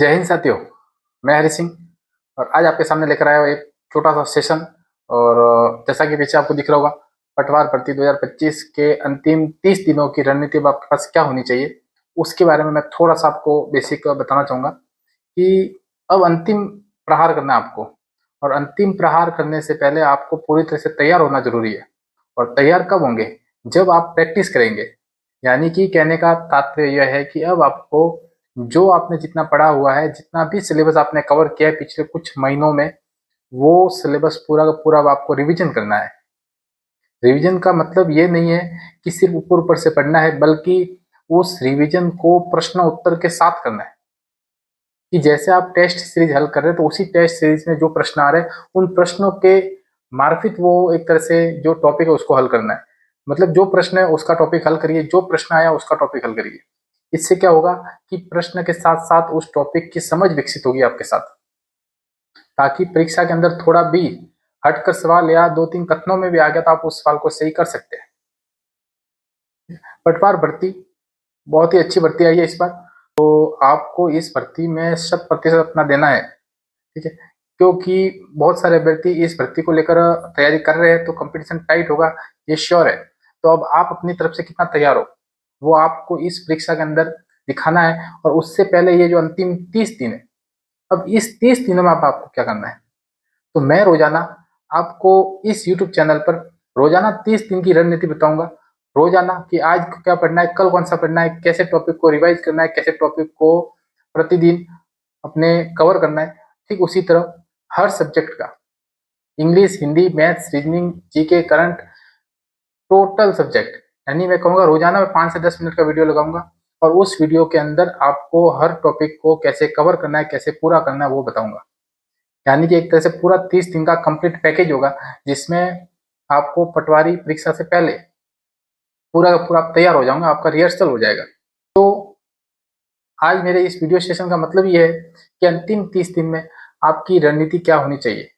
जय हिंद साथियों। मैं हरि सिंह और आज आपके सामने लेकर आया हूँ एक छोटा सा सेशन। और जैसा कि पीछे आपको दिख रहा होगा, पटवार भर्ती 2025 के अंतिम 30 दिनों की रणनीति अब आपके पास क्या होनी चाहिए, उसके बारे में मैं थोड़ा सा आपको बेसिक बताना चाहूँगा कि अब अंतिम प्रहार करना है आपको। और अंतिम प्रहार करने से पहले आपको पूरी तरह से तैयार होना जरूरी है। और तैयार कब होंगे? जब आप प्रैक्टिस करेंगे। यानी कि कहने का तात्पर्य यह है कि अब आपको जो आपने जितना पढ़ा हुआ है, जितना भी सिलेबस आपने कवर किया है पिछले कुछ महीनों में, वो सिलेबस पूरा का पूरा अब आपको रिवीजन करना है। रिवीजन का मतलब ये नहीं है कि सिर्फ ऊपर ऊपर से पढ़ना है, बल्कि उस रिवीजन को प्रश्न उत्तर के साथ करना है। कि जैसे आप टेस्ट सीरीज हल कर रहे हैं तो उसी टेस्ट सीरीज में जो प्रश्न आ रहे हैं उन प्रश्नों के मार्फित वो एक तरह से जो टॉपिक है उसको हल करना है। मतलब जो प्रश्न है उसका टॉपिक हल करिए, जो प्रश्न आया उसका टॉपिक हल करिए। इससे क्या होगा कि प्रश्न के साथ साथ उस टॉपिक की समझ विकसित होगी आपके साथ, ताकि परीक्षा के अंदर थोड़ा भी हटकर सवाल या दो तीन कथनों में भी आ गया तो आप उस सवाल को सही कर सकते हैं। पटवार भर्ती बहुत ही अच्छी भर्ती आई है इस बार, तो आपको इस भर्ती में 100% अपना देना है। ठीक है, क्योंकि बहुत सारे अभ्यर्थी इस भर्ती को लेकर तैयारी कर रहे हैं, तो कंपटीशन टाइट होगा, ये श्योर है। तो अब आप अपनी तरफ से कितना तैयार हो वो आपको इस परीक्षा के अंदर दिखाना है। और उससे पहले ये जो अंतिम 30 दिन है, अब इस 30 दिनों में आपको क्या करना है, तो मैं रोजाना आपको इस YouTube चैनल पर रोजाना 30 दिन की रणनीति बताऊंगा। रोजाना कि आज क्या पढ़ना है, कल कौन सा पढ़ना है, कैसे टॉपिक को रिवाइज करना है, कैसे टॉपिक को प्रतिदिन अपने कवर करना है। ठीक उसी तरह हर सब्जेक्ट का, English, Hindi, maths, reasoning, GK, current, total subject, यानी मैं कहूँगा रोजाना मैं 5 से 10 मिनट का वीडियो लगाऊंगा। और उस वीडियो के अंदर आपको हर टॉपिक को कैसे कवर करना है, कैसे पूरा करना है वो बताऊंगा। यानी कि एक तरह से पूरा 30 दिन का कंप्लीट पैकेज होगा, जिसमें आपको पटवारी परीक्षा से पहले पूरा का पूरा आप तैयार हो जाऊंगा, आपका रिहर्सल हो जाएगा। तो आज मेरे इस वीडियो सेशन का मतलब ये है कि अंतिम 30 दिन में आपकी रणनीति क्या होनी चाहिए।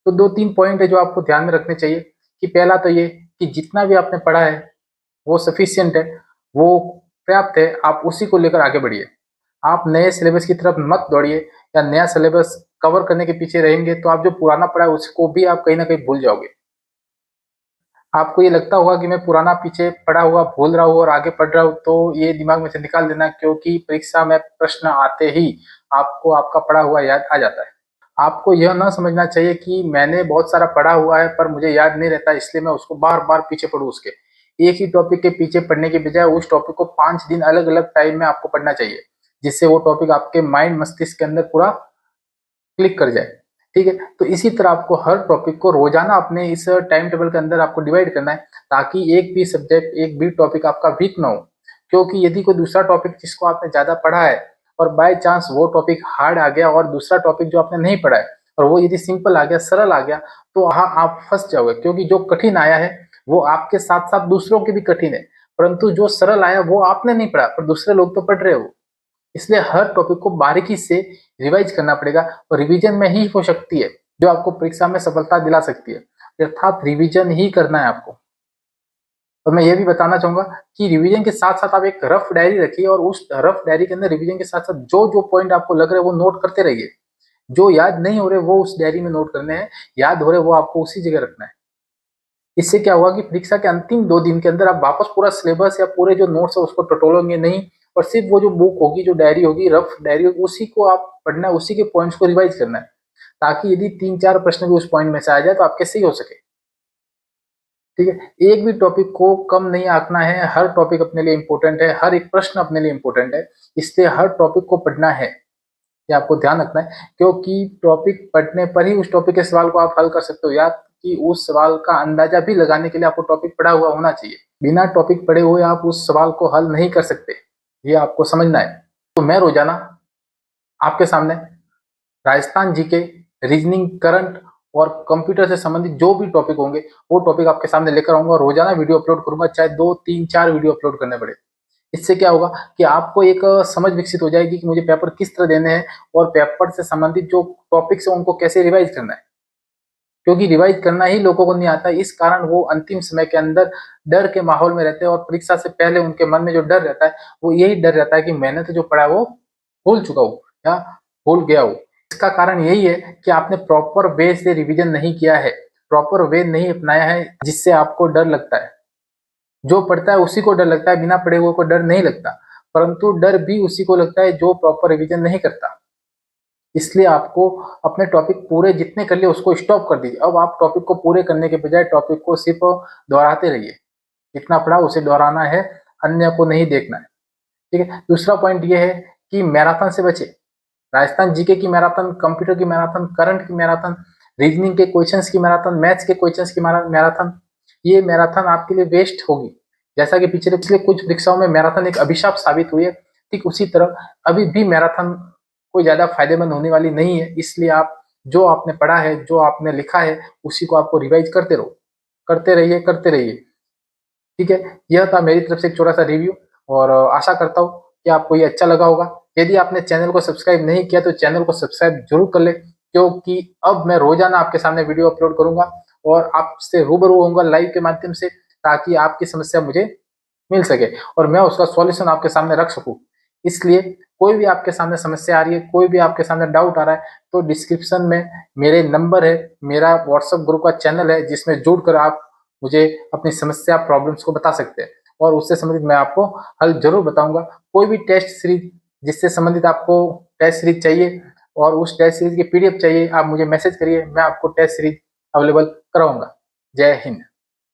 तो दो तीन पॉइंट है जो आपको ध्यान में रखने चाहिए। कि पहला तो ये कि जितना भी आपने पढ़ा है वो सफिशियंट है, वो पर्याप्त है, आप उसी को लेकर आगे बढ़िए। आप नए सिलेबस की तरफ मत दौड़िए, या नया सिलेबस कवर करने के पीछे रहेंगे तो आप जो पुराना पढ़ा है उसको भी आप कहीं ना कहीं भूल जाओगे। आपको ये लगता होगा कि मैं पुराना पीछे पढ़ा हुआ भूल रहा हूँ और आगे पढ़ रहा हूँ, तो ये दिमाग में से निकाल देना, क्योंकि परीक्षा में प्रश्न आते ही आपको आपका पढ़ा हुआ याद आ जाता है। आपको यह ना समझना चाहिए कि मैंने बहुत सारा पढ़ा हुआ है पर मुझे याद नहीं रहता, इसलिए मैं उसको बार बार पीछे पढ़ूँ उसके। एक ही टॉपिक के पीछे पढ़ने की बजाय उस टॉपिक को 5 दिन अलग अलग टाइम में आपको पढ़ना चाहिए, जिससे वो टॉपिक आपके माइंड मस्तिष्क के अंदर पूरा क्लिक कर जाए। ठीक है, तो इसी तरह आपको हर टॉपिक को रोजाना अपने इस टाइम टेबल के अंदर आपको डिवाइड करना है, ताकि एक भी सब्जेक्ट, एक भी टॉपिक आपका वीक ना हो। क्योंकि यदि कोई दूसरा टॉपिक जिसको आपने ज्यादा पढ़ा है और बाय चांस वो टॉपिक हार्ड आ गया, और दूसरा टॉपिक जो आपने नहीं पढ़ा है और वो यदि सिंपल आ गया, सरल आ गया, तो वहां आप फंस जाओगे। क्योंकि जो कठिन आया है वो आपके साथ साथ दूसरों के भी कठिन है, परंतु जो सरल आया वो आपने नहीं पढ़ा पर दूसरे लोग तो पढ़ रहे हो। इसलिए हर टॉपिक को बारीकी से रिवाइज करना पड़ेगा, और रिवीजन में ही वो शक्ति है जो आपको परीक्षा में सफलता दिला सकती है। अर्थात रिवीजन ही करना है आपको। और मैं ये भी बताना चाहूंगा कि रिवीजन के साथ साथ आप एक रफ डायरी रखिए, और उस रफ डायरी के अंदर रिवीजन के साथ साथ जो जो पॉइंट आपको लग रहे हैं वो नोट करते रहिए। जो याद नहीं हो रहे वो उस डायरी में नोट करने हैं, याद हो रहे वो आपको उसी जगह रखना है। इससे क्या होगा कि परीक्षा के अंतिम 2 दिन के अंदर आप वापस पूरा सिलेबस या पूरे जो नोट्स है उसको टटोलेंगे नहीं, और सिर्फ वो जो बुक होगी, जो डायरी होगी, रफ डायरी होगी, उसी को आप पढ़ना है, उसी के पॉइंट्स को रिवाइज करना है, ताकि यदि 3-4 प्रश्न भी उस पॉइंट में से आ जाए तो आपके सही हो सके। ठीक है, एक भी टॉपिक को कम नहीं आंकना है, हर टॉपिक अपने लिए इंपॉर्टेंट है, हर एक प्रश्न अपने लिए इंपॉर्टेंट है, इसलिए हर टॉपिक को पढ़ना है, ये आपको ध्यान रखना है। क्योंकि टॉपिक पढ़ने पर ही उस टॉपिक के सवाल को आप हल कर सकते हो, या कि उस सवाल का अंदाजा भी लगाने के लिए आपको टॉपिक पढ़ा हुआ होना चाहिए। बिना टॉपिक पढ़े हुए आप उस सवाल को हल नहीं कर सकते, ये आपको समझना है। तो मैं रोजाना आपके सामने राजस्थान जीके, रीजनिंग, करंट और कंप्यूटर से संबंधित जो भी टॉपिक होंगे वो टॉपिक आपके सामने लेकर आऊंगा। रोजाना वीडियो अपलोड करूंगा, चाहे 2-3-4 वीडियो अपलोड करने पड़े। इससे क्या होगा कि आपको एक समझ विकसित हो जाएगी कि मुझे पेपर किस तरह देने हैं, और पेपर से संबंधित जो टॉपिक्स है उनको कैसे रिवाइज करना है। क्योंकि रिवाइज करना ही लोगों को नहीं आता, इस कारण वो अंतिम समय के अंदर डर के माहौल में रहते हैं, और परीक्षा से पहले उनके मन में जो डर रहता है वो यही डर रहता है कि मैंने तो जो पढ़ा है वो भूल चुका हूँ, या भूल गया हो। इसका कारण यही है कि आपने प्रॉपर वे से रिवीजन नहीं किया है, प्रॉपर वे नहीं अपनाया है, जिससे आपको डर लगता है। जो पढ़ता है उसी को डर लगता है, बिना पढ़े हुए को डर नहीं लगता, परंतु डर भी उसी को लगता है जो प्रॉपर रिवीजन नहीं करता। इसलिए आपको अपने टॉपिक पूरे जितने कर लिए उसको स्टॉप कर दीजिए। अब आप टॉपिक को पूरे करने के बजाय टॉपिक को सिर्फ दोहराते रहिए। जितना पढ़ा उसे दोहराना है, अन्य को नहीं देखना है। ठीक है। दूसरा पॉइंट ये है कि मैराथन से बचे। राजस्थान जीके की मैराथन, कंप्यूटर की मैराथन, करंट की मैराथन, रीजनिंग के क्वेश्चंस की मैराथन, मैथ्स के क्वेश्चंस की मैराथन, ये मैराथन आपके लिए वेस्ट होगी। जैसा कि पिछले पिछले कुछ परीक्षाओं में मैराथन एक अभिशाप साबित हुई है, ठीक उसी तरह अभी भी मैराथन कोई ज्यादा फायदेमंद होने वाली नहीं है। इसलिए आप जो आपने पढ़ा है, जो आपने लिखा है, उसी को आपको रिवाइज करते रहो, करते रहिए, करते रहिए। ठीक है। यह था मेरी तरफ से एक छोटा सा रिव्यू, और आशा करता हूँ कि आपको ये अच्छा लगा होगा। यदि आपने चैनल को सब्सक्राइब नहीं किया तो चैनल को सब्सक्राइब जरूर कर ले, क्योंकि अब मैं रोजाना आपके सामने वीडियो अपलोड करूंगा और आपसे रूबरू होऊंगा लाइव के माध्यम से, ताकि आपकी समस्या मुझे मिल सके और मैं उसका सॉल्यूशन आपके सामने रख सकूं। इसलिए कोई भी आपके सामने समस्या आ रही है, कोई भी आपके सामने डाउट आ रहा है, तो डिस्क्रिप्शन में मेरे नंबर है, मेरा व्हाट्सएप ग्रुप का चैनल है, जिसमें जुड़कर आप मुझे अपनी समस्या प्रॉब्लम्स को बता सकते हैं और उससे संबंधित मैं आपको हल जरूर बताऊंगा। कोई भी टेस्ट सीरीज जिससे संबंधित आपको टेस्ट सीरीज चाहिए और उस टेस्ट सीरीज की पीडीएफ चाहिए, आप मुझे मैसेज करिए, मैं आपको टेस्ट सीरीज अवेलेबल कराऊंगा। जय हिंद।